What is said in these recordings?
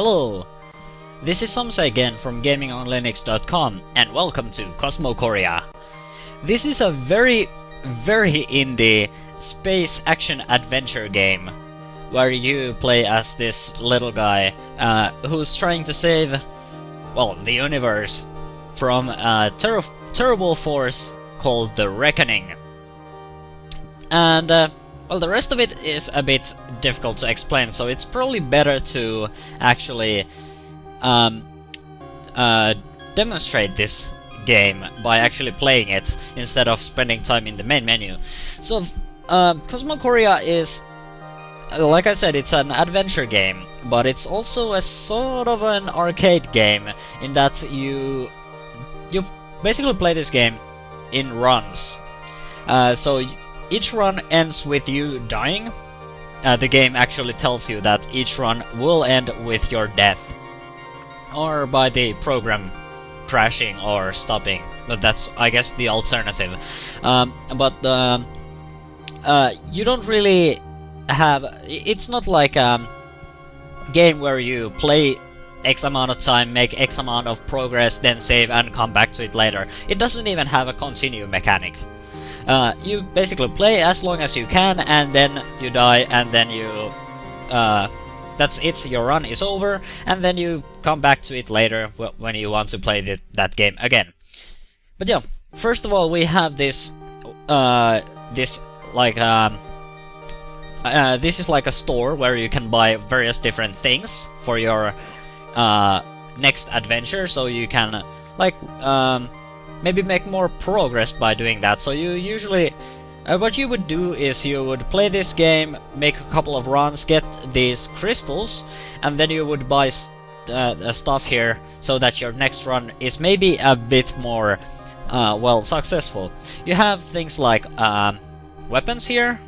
Hello! This is Samsa again from GamingonLinux.com and welcome to Cosmochoria. This is a very indie space action adventure game where you play as this little guy who's trying to save, well, the universe from a terrible force called the Reckoning. And well, the rest of it is a bit difficult to explain, so it's probably better to actually demonstrate this game by actually playing it instead of spending time in the main menu. So, Cosmochoria is, like I said, it's an adventure game, but it's also a sort of an arcade game in that you basically play this game in runs. So each run ends with you dying. The game actually tells you that each run will end with your death, or by the program crashing or stopping, but that's, I guess, the alternative. You don't really have... It's not like a game where you play X amount of time, make X amount of progress, then save and come back to it later. It doesn't even have a continue mechanic. You basically play as long as you can, and then you die, and then you... that's it, your run is over, and then you come back to it later when you want to play that game again. But yeah, first of all, we have this... this is like a store where you can buy various different things for your next adventure, so you can, like, maybe make more progress by doing that. So you usually... what you would do is you would play this game, make a couple of runs, get these crystals, and then you would buy stuff here so that your next run is maybe a bit more, well, successful. You have things like weapons here,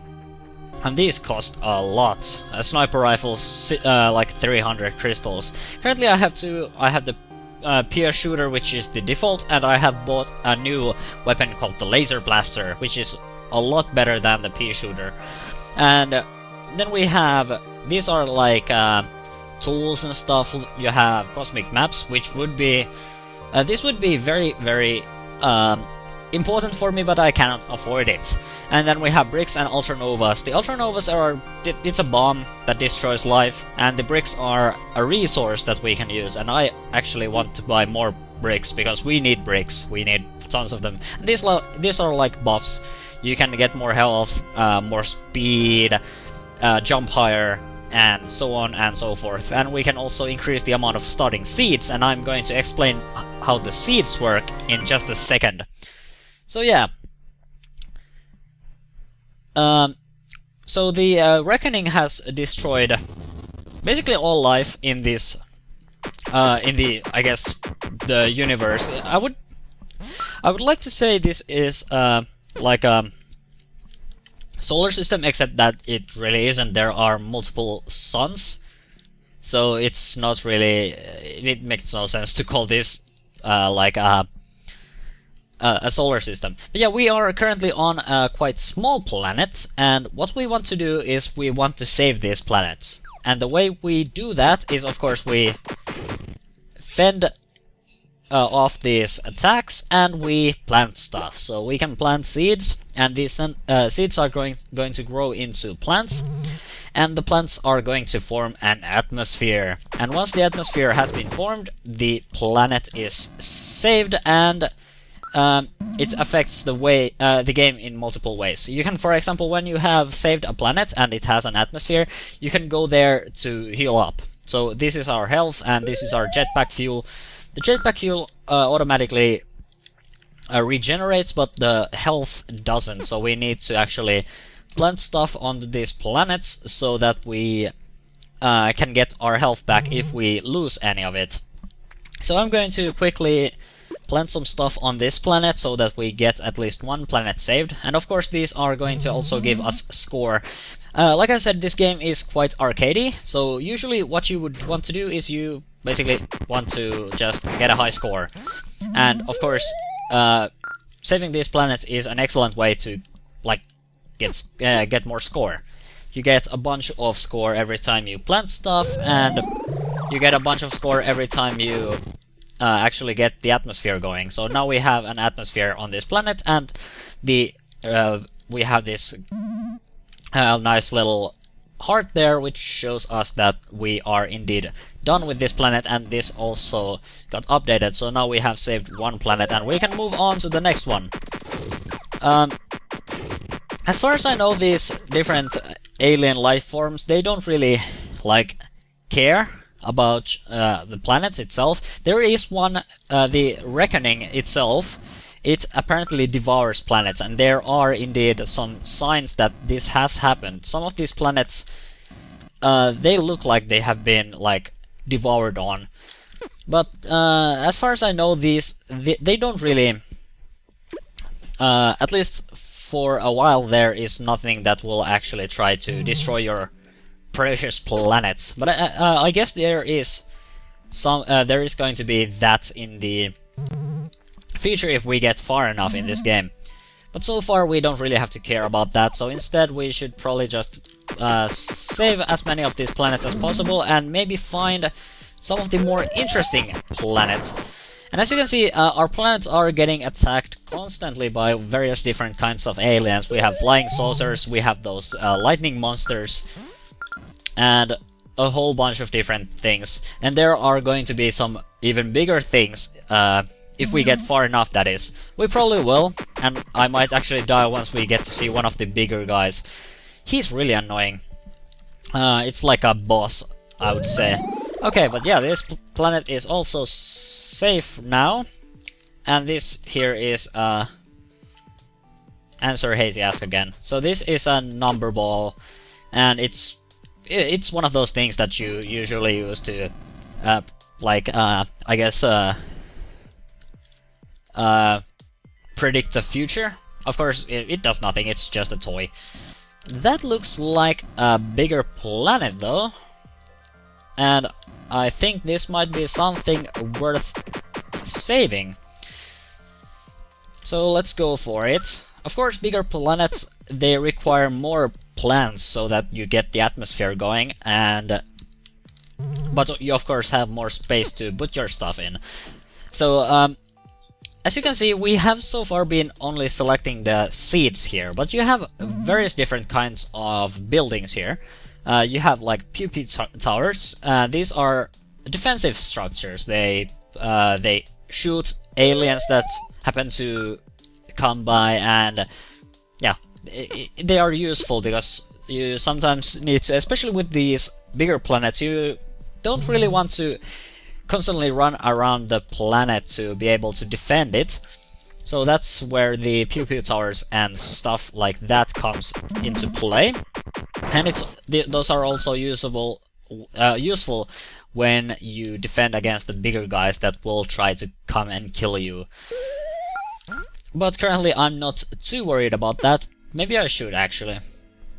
and these cost a lot. A sniper rifle, like 300 crystals. Currently I have two. I have the Pia shooter, which is the default, and I have bought a new weapon called the laser blaster, which is a lot better than the pea shooter. And then we have, these are like tools and stuff. You have cosmic maps, which would be this would be very important for me, but I cannot afford it. And then we have bricks and ultranovas. The ultranovas are, it's a bomb that destroys life, and the bricks are a resource that we can use, and I actually want to buy more bricks because we need bricks. We need tons of them. And these are like buffs. You can get more health, more speed, jump higher, and so on and so forth. And we can also increase the amount of starting seeds, and I'm going to explain how the seeds work in just a second. So yeah. So the Reckoning has destroyed basically all life in this, in the, I guess, the universe. I would like to say this is like a solar system, except that it really isn't. There are multiple suns, so it's not really... it makes no sense to call this like a solar system. But yeah, we are currently on a quite small planet, and what we want to do is we want to save these planets. And the way we do that is, of course, we fend off these attacks, and we plant stuff. So we can plant seeds, and these seeds are going to grow into plants, and the plants are going to form an atmosphere. And once the atmosphere has been formed, the planet is saved, and it affects the way the game in multiple ways. You can, for example, when you have saved a planet and it has an atmosphere, you can go there to heal up. So this is our health, and this is our jetpack fuel. The jetpack fuel automatically regenerates, but the health doesn't, so we need to actually plant stuff on these planets so that we can get our health back if we lose any of it. So I'm going to quickly plant some stuff on this planet so that we get at least one planet saved, and of course these are going to also give us score. Like I said, this game is quite arcadey, so usually what you would want to do is you basically want to just get a high score. And of course, saving these planets is an excellent way to, like, get more score. You get a bunch of score every time you plant stuff, and you get a bunch of score every time you actually get the atmosphere going. So now we have an atmosphere on this planet, and the we have this nice little heart there, which shows us that we are indeed done with this planet, and this also got updated. So now we have saved one planet, and we can move on to the next one. As far as I know, these different alien life forms, they don't really like care about the planet itself. There is one, the Reckoning itself. It apparently devours planets, and there are indeed some signs that this has happened. Some of these planets, they look like they have been like devoured on, but as far as I know, they don't really. At least for a while, there is nothing that will actually try to destroy your precious planets. But I guess there is some. There is going to be that in the future if we get far enough in this game. But so far we don't really have to care about that, so instead we should probably just save as many of these planets as possible and maybe find some of the more interesting planets. And as you can see, our planets are getting attacked constantly by various different kinds of aliens. We have flying saucers, we have those lightning monsters, and a whole bunch of different things. And there are going to be some even bigger things, if we get far enough, that is. We probably will, and I might actually die once we get to see one of the bigger guys. He's really annoying. It's like a boss, I would say. Okay, but yeah, this planet is also safe now. And this here is Answer Hazy Ask again. So this is a number ball, and it's one of those things that you usually use to, I guess, predict the future. Of course, it does nothing, it's just a toy. That looks like a bigger planet though, and I think this might be something worth saving. So let's go for it. Of course, bigger planets, they require more plants so that you get the atmosphere going, and but you of course have more space to put your stuff in. So as you can see, we have so far been only selecting the seeds here, but you have various different kinds of buildings here. You have like pew-pew towers. These are defensive structures. They shoot aliens that happen to come by, and yeah, they are useful because you sometimes need to, especially with these bigger planets, you don't really want to constantly run around the planet to be able to defend it. So that's where the pew-pew towers and stuff like that comes into play. And those are also useful when you defend against the bigger guys that will try to come and kill you. But currently I'm not too worried about that. Maybe I should actually.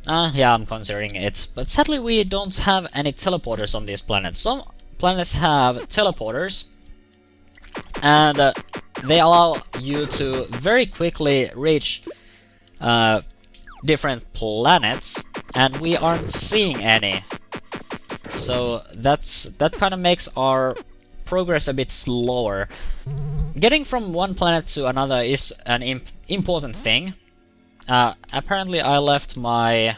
Yeah, I'm considering it. But sadly we don't have any teleporters on this planet. Some planets have teleporters, and they allow you to very quickly reach different planets, and we aren't seeing any. So that kind of makes our progress a bit slower. Getting from one planet to another is an important thing. Apparently I left my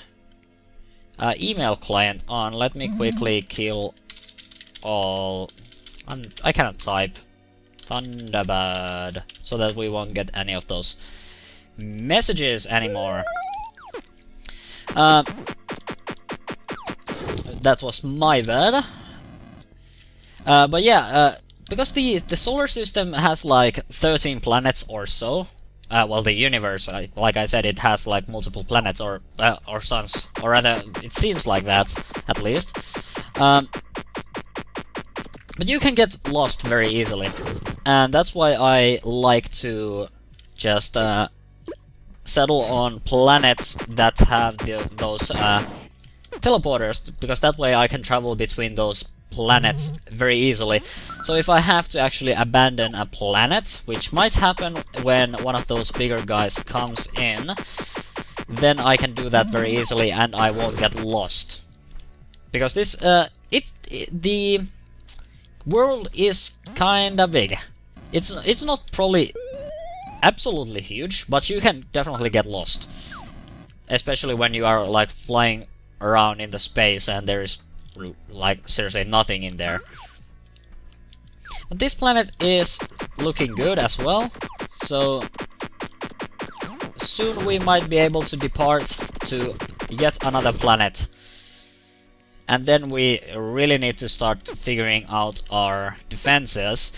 email client on. Let me quickly kill all... I cannot type Thunderbird, so that we won't get any of those messages anymore. That was my bad. But yeah, because the solar system has like 13 planets or so. Well, the universe, like I said, it has like multiple planets or suns, or rather, it seems like that at least. But you can get lost very easily, and that's why I like to just settle on planets that have those teleporters, because that way I can travel between those planets very easily. So if I have to actually abandon a planet, which might happen when one of those bigger guys comes in, then I can do that very easily and I won't get lost. Because this, the world is kinda big. It's not probably absolutely huge, but you can definitely get lost. Especially when you are like flying around in the space and there's like seriously nothing in there. But this planet is looking good as well, so soon we might be able to depart to yet another planet. And then we really need to start figuring out our defenses.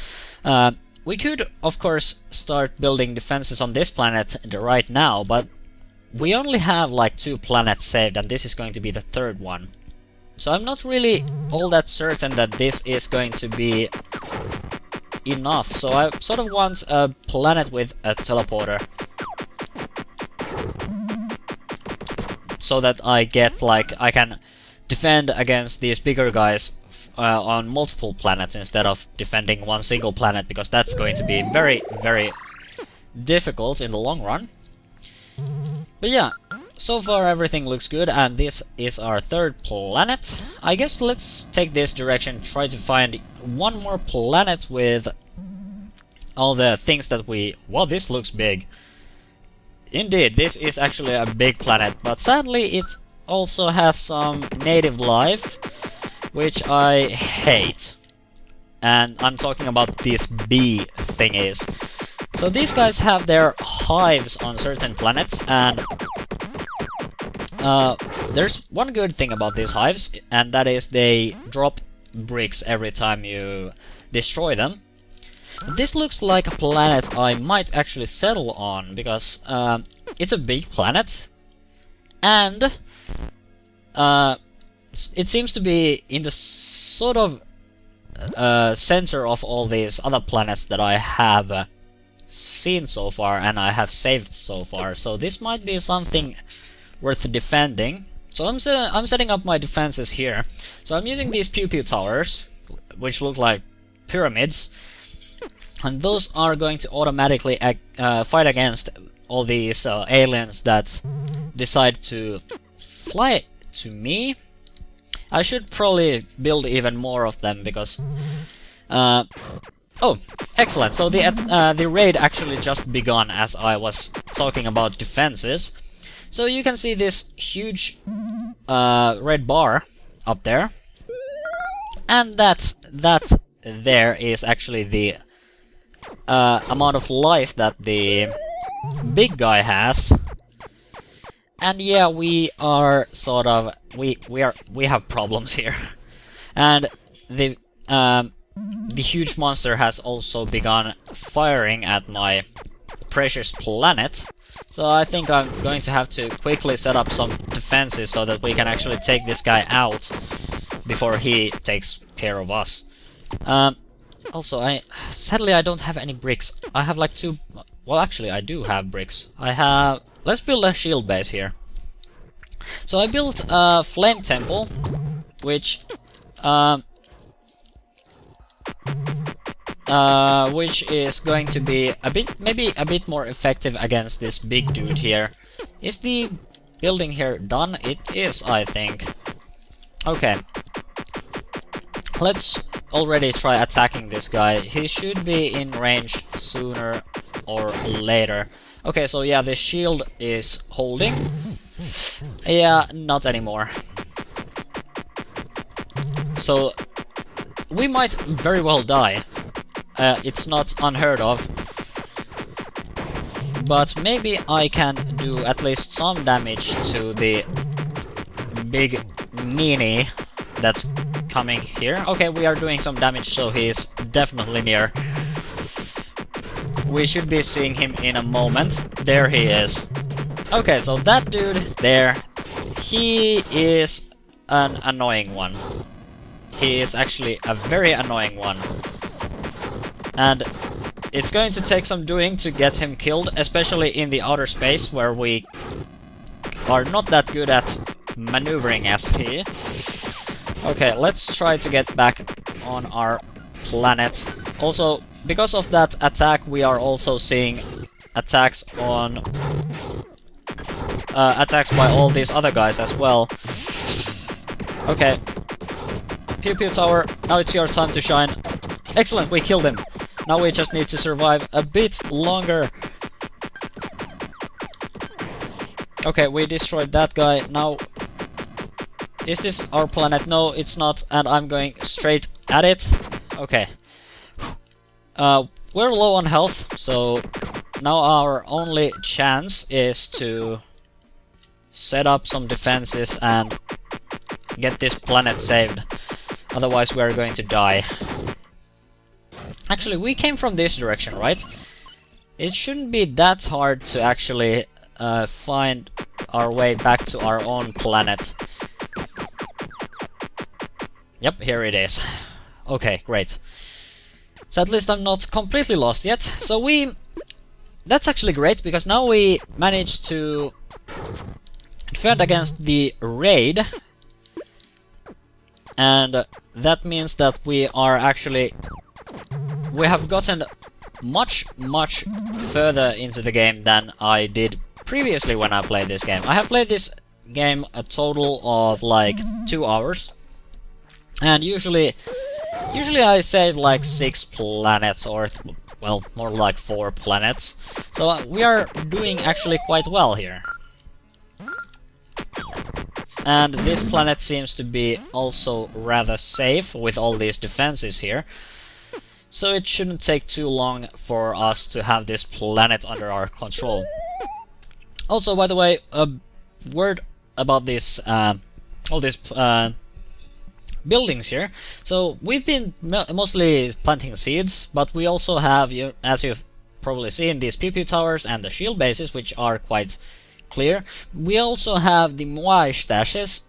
We could, of course, start building defenses on this planet right now, but we only have like 2 planets saved, and this is going to be the 3rd one. So I'm not really all that certain that this is going to be enough. So I sort of want a planet with a teleporter, so that I get like I can defend against these bigger guys on multiple planets instead of defending one single planet, because that's going to be very, very difficult in the long run. But yeah, so far everything looks good, and this is our 3rd planet. I guess let's take this direction, try to find one more planet with all the things that we... Wow, this looks big. Indeed, this is actually a big planet, but sadly it also has some native life, which I hate. And I'm talking about these bee thingies. So these guys have their hives on certain planets, and there's one good thing about these hives, and that is they drop bricks every time you destroy them. This looks like a planet I might actually settle on, because it's a big planet, and it seems to be in the sort of center of all these other planets that I have seen so far and I have saved so far. So this might be something worth defending. So I'm setting up my defenses here. So I'm using these pew pew towers, which look like pyramids, and those are going to automatically fight against all these aliens that decide to fly to me. I should probably build even more of them, because oh, excellent. So the raid actually just begun as I was talking about defenses. So you can see this huge red bar up there, and that there is actually the amount of life that the big guy has. And yeah, we are sort of we have problems here, and the huge monster has also begun firing at my precious planet. So I think I'm going to have to quickly set up some defenses so that we can actually take this guy out before he takes care of us. Also, sadly I don't have any bricks. I have like 2. Well, actually, I do have bricks. I have... Let's build a shield base here. So I built a flame temple, which is going to be maybe a bit more effective against this big dude here. Is the building here done? It is, I think. Okay. Let's already try attacking this guy. He should be in range sooner or later. Okay, so yeah, the shield is holding. Yeah, not anymore. So we might very well die. It's not unheard of. But maybe I can do at least some damage to the big meanie that's coming here. Okay, we are doing some damage, so he's definitely near. We should be seeing him in a moment. There he is. Okay, so that dude there, he is an annoying one. He is actually a very annoying one. And it's going to take some doing to get him killed, especially in the outer space, where we are not that good at maneuvering as he. Okay, let's try to get back on our planet. Also, because of that attack, we are also seeing attacks on... attacks by all these other guys as well. Okay. Pew Pew Tower, now it's your time to shine. Excellent, we killed him. Now we just need to survive a bit longer. Okay, we destroyed that guy. Now, is this our planet? No, it's not, and I'm going straight at it. Okay. We're low on health, so now our only chance is to set up some defenses and get this planet saved. Otherwise, we're going to die. Actually, we came from this direction, right? It shouldn't be that hard to actually find our way back to our own planet. Yep, here it is. Okay, great. So at least I'm not completely lost yet. So that's actually great, because now we managed to defend against the raid. And that means that we have gotten much further into the game than I did previously when I played this game. I have played this game a total of like 2 hours, and usually I save like 6 planets, or well, more like 4 planets. So we are doing actually quite well here. And this planet seems to be also rather safe with all these defenses here. So it shouldn't take too long for us to have this planet under our control. Also, by the way, a word about this, all these buildings here. So we've been mostly planting seeds, but we also have, as you've probably seen, these pew-pew towers and the shield bases, which are quite clear. We also have the Moai smashes,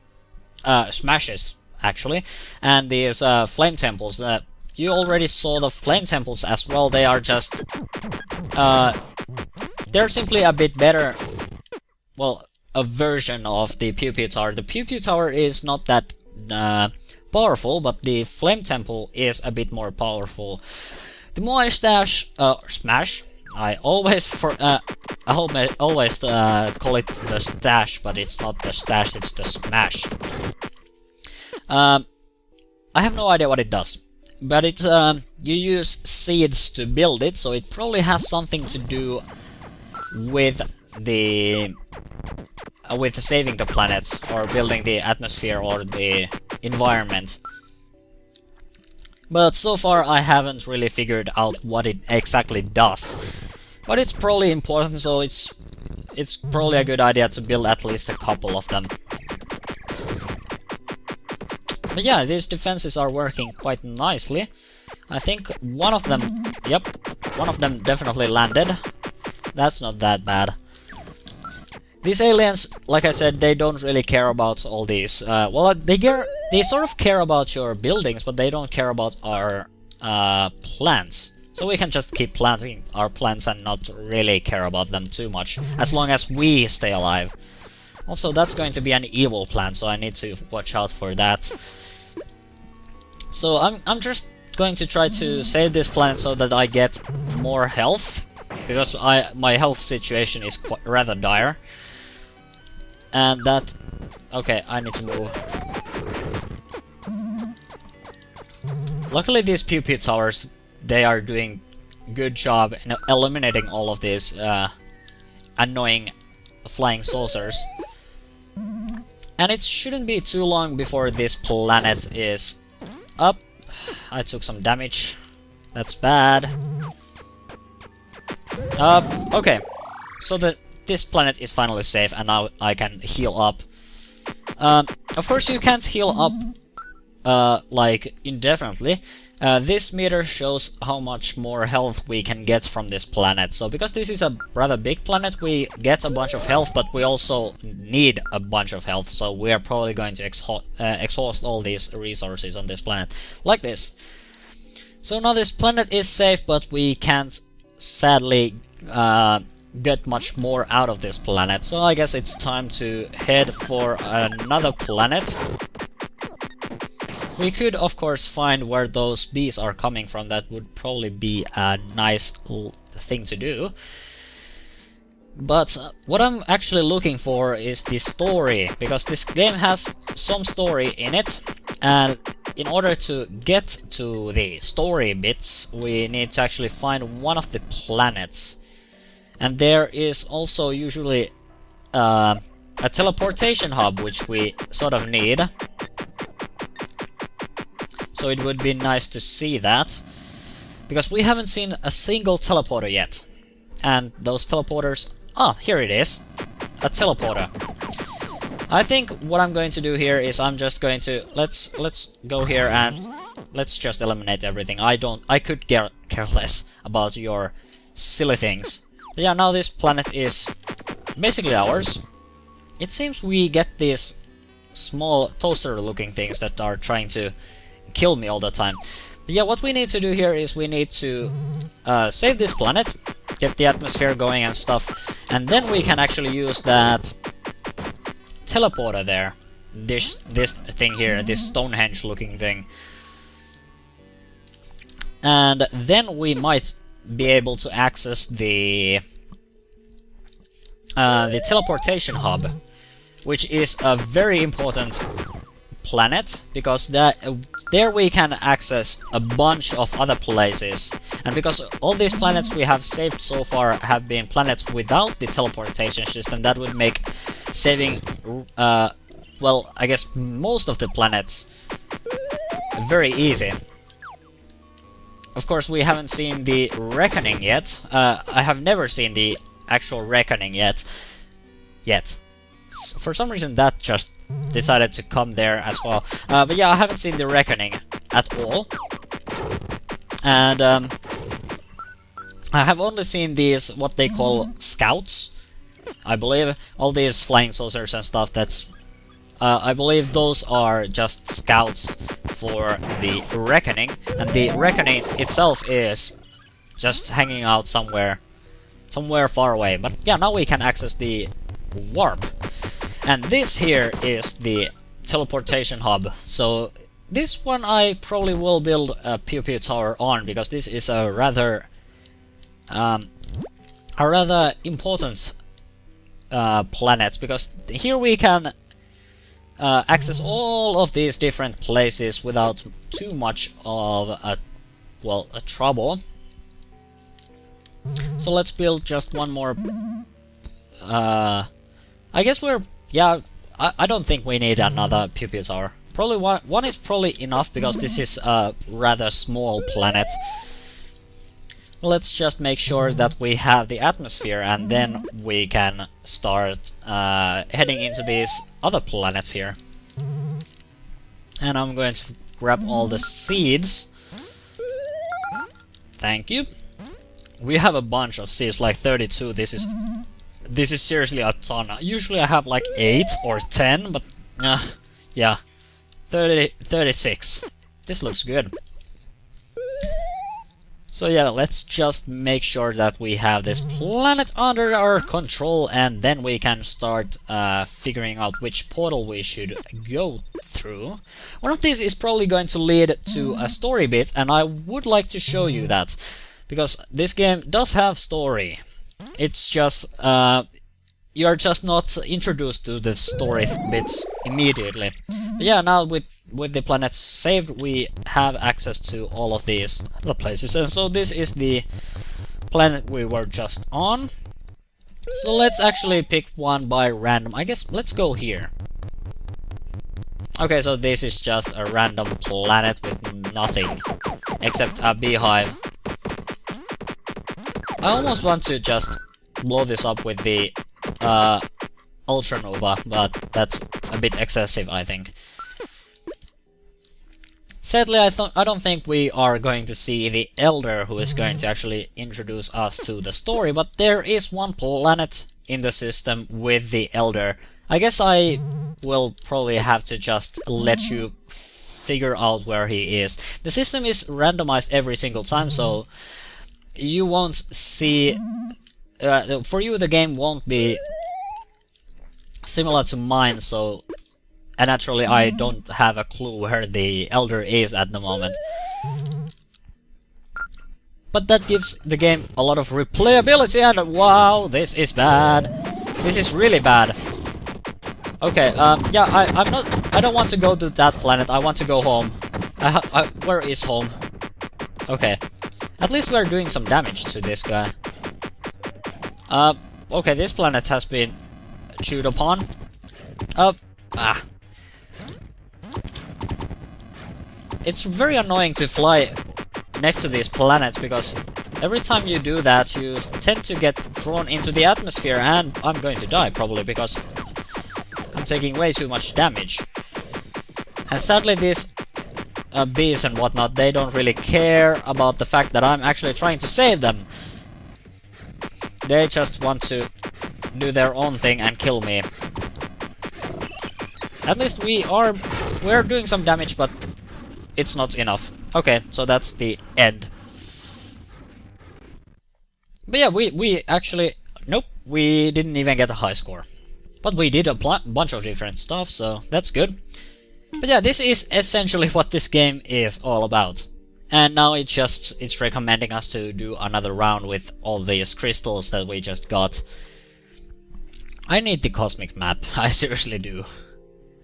actually, and these flame temples. You already saw the flame temples as well. They are just they're simply a bit better, well, a version of the pew-pew tower. The pew-pew tower is not that powerful, but the flame temple is a bit more powerful. The Moai smash, I always call it the stash, but it's not the stash, it's the smash. I have no idea what it does, but it's you use seeds to build it, so it probably has something to do with the with saving the planets or building the atmosphere or the environment. But so far I haven't really figured out what it exactly does. But it's probably important, so it's probably a good idea to build at least a couple of them. But yeah, these defenses are working quite nicely. I think one of them, yep, one of them definitely landed. That's not that bad. These aliens, like I said, they don't really care about all these. Well, they sort of care about your buildings, but they don't care about our plants. So we can just keep planting our plants and not really care about them too much, as long as we stay alive. Also, that's going to be an evil plant, so I need to watch out for that. So I'm just going to try to save this planet so that I get more health, because my health situation is rather dire. And that... okay, I need to move. Luckily these pew-pew towers, they are doing good job in eliminating all of these annoying flying saucers. And it shouldn't be too long before this planet is up. I took some damage. That's bad. Okay. So this planet is finally safe, and now I can heal up. Of course you can't heal up like indefinitely. This meter shows how much more health we can get from this planet. So because this is a rather big planet, we get a bunch of health, but we also need a bunch of health. So we are probably going to exhaust all these resources on this planet, like this. So now this planet is safe, but we can't sadly get much more out of this planet. So I guess it's time to head for another planet. We could, of course, find where those bees are coming from. That would probably be a nice thing to do. But what I'm actually looking for is the story, because this game has some story in it, and in order to get to the story bits, we need to actually find one of the planets. And there is also usually a teleportation hub, which we sort of need. So it would be nice to see that, because we haven't seen a single teleporter yet. And those teleporters... Ah, here it is. A teleporter. I think what I'm going to do here is I'm just going to... Let's go here and let's just eliminate everything. I could care less about your silly things. But yeah, now this planet is basically ours. It seems we get these small toaster-looking things that are trying to kill me all the time. But yeah, what we need to do here is we need to save this planet, get the atmosphere going and stuff, and then we can actually use that teleporter there. This thing here, this Stonehenge-looking thing. And then we might be able to access the teleportation hub, which is a very important planet, because there we can access a bunch of other places. And because all these planets we have saved so far have been planets without the teleportation system, that would make saving, well, I guess most of the planets very easy. Of course, we haven't seen the Reckoning yet. I have never seen the actual Reckoning yet. For some reason that just decided to come there as well. But yeah, I haven't seen the Reckoning at all. And I have only seen these, what they call scouts, I believe. All these flying saucers and stuff, that's... I believe those are just scouts for the Reckoning. And the Reckoning itself is just hanging out somewhere far away. But yeah, now we can access the warp. And this here is the teleportation hub. So this one I probably will build a Pew Pew Tower on, because this is a rather important planet, because here we can access all of these different places without too much of a trouble. So let's build just one more. I guess we're... Yeah, I don't think we need another Pew Pew Tower. Probably one is probably enough, because this is a rather small planet. Let's just make sure that we have the atmosphere, and then we can start heading into these other planets here. And I'm going to grab all the seeds. Thank you. We have a bunch of seeds, like 32. This is seriously a ton. Usually I have like 8 or 10, but yeah, 36. This looks good. So yeah, let's just make sure that we have this planet under our control, and then we can start figuring out which portal we should go through. One of these is probably going to lead to a story bit, and I would like to show you that, because this game does have story. It's just you're just not introduced to the story bits immediately. But yeah, now with the planets saved, we have access to all of these other places. And so this is the planet we were just on. So let's actually pick one by random. I guess let's go here. Okay, so this is just a random planet with nothing except a beehive. I almost want to just blow this up with the Ultranova, but that's a bit excessive, I think. Sadly, I don't think we are going to see the Elder who is going to actually introduce us to the story, but there is one planet in the system with the Elder. I guess I will probably have to just let you figure out where he is. The system is randomized every single time, so you won't see... for you the game won't be similar to mine, so... And naturally I don't have a clue where the Elder is at the moment. But that gives the game a lot of replayability, and wow, this is bad. This is really bad. Okay, yeah, I don't want to go to that planet, I want to go home. Where is home? Okay. At least we're doing some damage to this guy. Okay, this planet has been chewed upon. It's very annoying to fly next to these planets, because every time you do that, you tend to get drawn into the atmosphere, and I'm going to die, probably, because I'm taking way too much damage. And sadly, these bees and whatnot, they don't really care about the fact that I'm actually trying to save them. They just want to do their own thing and kill me. At least we're doing some damage, but it's not enough. Okay, so that's the end. But yeah, we actually... Nope, we didn't even get a high score. But we did a bunch of different stuff, so that's good. But yeah, this is essentially what this game is all about. And now it's recommending us to do another round with all these crystals that we just got. I need the cosmic map, I seriously do.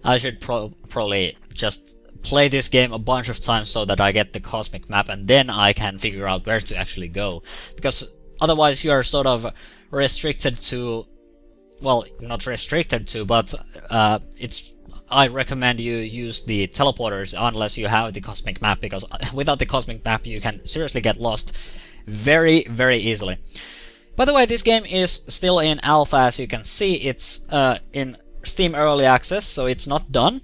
I should probably just play this game a bunch of times so that I get the cosmic map, and then I can figure out where to actually go. Because otherwise you are sort of restricted to... Well, not restricted to, but I recommend you use the teleporters unless you have the cosmic map, because without the cosmic map you can seriously get lost very, very easily. By the way, this game is still in alpha, as you can see. It's in Steam Early Access, so it's not done.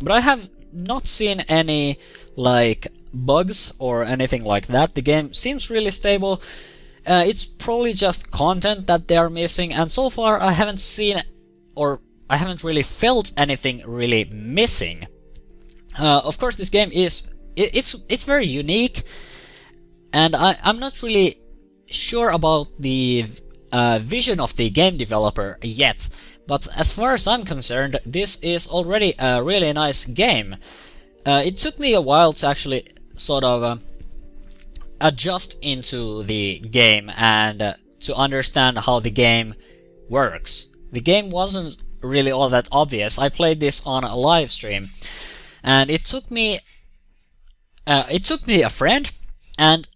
But I have not seen any, like, bugs or anything like that. The game seems really stable. It's probably just content that they are missing, and so far I haven't seen, or I haven't really felt anything really missing. Of course, this game is... It's very unique, and I'm not really sure about the vision of the game developer yet. But as far as I'm concerned, this is already a really nice game. It took me a while to actually sort of adjust into the game and to understand how the game works. The game wasn't really all that obvious. I played this on a live stream, and it took me a friend and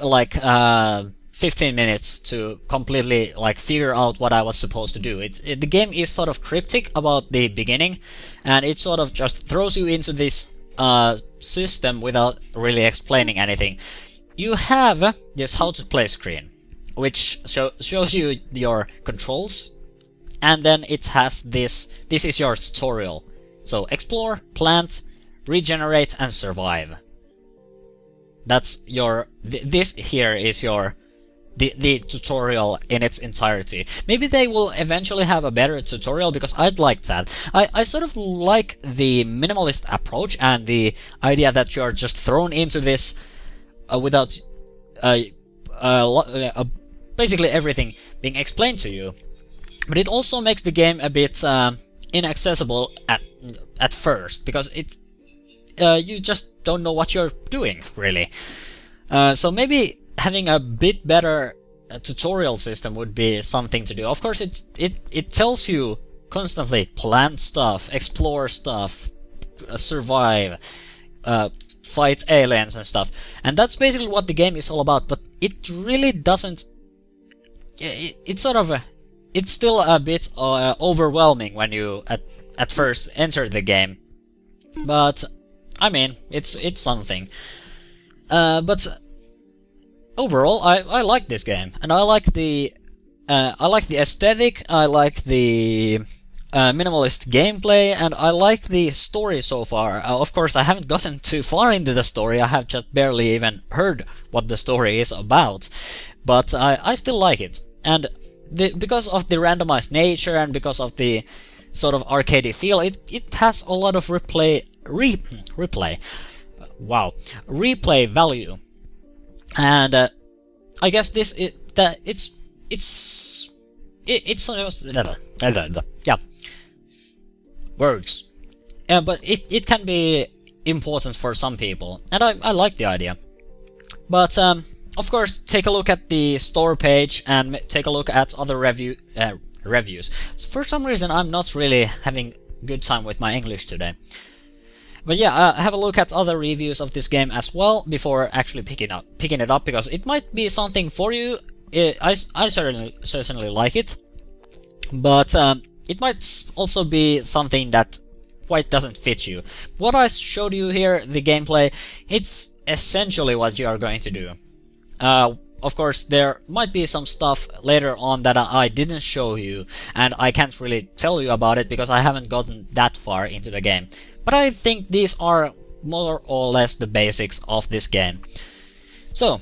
like 15 minutes to completely like figure out what I was supposed to do. The game is sort of cryptic about the beginning, and it sort of just throws you into this system without really explaining anything. You have this how to play screen, which shows you your controls, and then it has this is your tutorial. So explore, plant, regenerate, and survive. That's your this here is your the tutorial in its entirety. Maybe they will eventually have a better tutorial, because I'd like that. I sort of like the minimalist approach and the idea that you're just thrown into this without basically everything being explained to you. But it also makes the game a bit inaccessible at first, because it's you just don't know what you're doing, really. So maybe having a bit better tutorial system would be something to do. Of course, it tells you constantly plant stuff, explore stuff, survive, fight aliens and stuff, and that's basically what the game is all about. But it really doesn't. It's sort of it's still a bit overwhelming when you at first enter the game, but I mean it's something. But overall, I like this game, and I like the aesthetic, I like the minimalist gameplay, and I like the story so far. Of course, I haven't gotten too far into the story. I have just barely even heard what the story is about, but I still like it. And because of the randomized nature and because of the sort of arcadey feel, it has a lot of replay value. And I guess this yeah, words. But it can be important for some people, and I like the idea. But of course, take a look at the store page and take a look at other reviews. For some reason, I'm not really having good time with my English today. But yeah, have a look at other reviews of this game as well before actually picking it up, because it might be something for you. I certainly like it, but it might also be something that quite doesn't fit you. What I showed you here, the gameplay, it's essentially what you are going to do. Of course, there might be some stuff later on that I didn't show you, and I can't really tell you about it because I haven't gotten that far into the game. But I think these are more or less the basics of this game. So,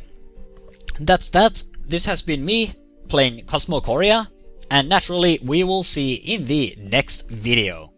that's that. This has been me playing Cosmochoria, and naturally we will see in the next video.